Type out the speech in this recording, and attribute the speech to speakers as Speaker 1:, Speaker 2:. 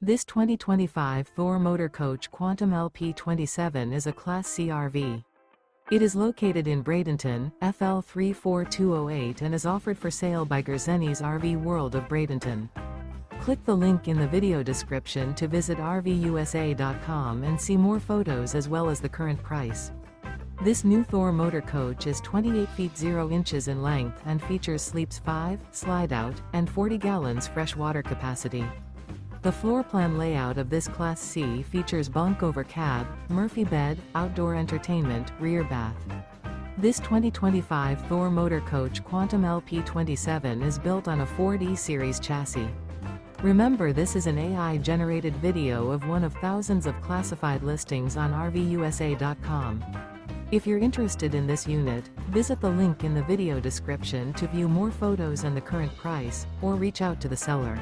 Speaker 1: This 2025 Thor Motor Coach Quantum LP27 is a Class C RV. It is located in Bradenton, FL 34208 and is offered for sale by Gerzeny's RV World of Bradenton. Click the link in the video description to visit RVUSA.com and see more photos as well as the current price. This new Thor Motor Coach is 28 feet 0 inches in length and features sleeps 5, Slideout, and 40 gallons fresh water capacity. The floor plan layout of this Class C features bunk over cab, Murphy bed, outdoor entertainment, rear bath. This 2025 Thor Motor Coach Quantum LP27 is built on a Ford E-Series chassis. Remember, this is an AI-generated video of one of thousands of classified listings on RVUSA.com. If you're interested in this unit, visit the link in the video description to view more photos and the current price, or reach out to the seller.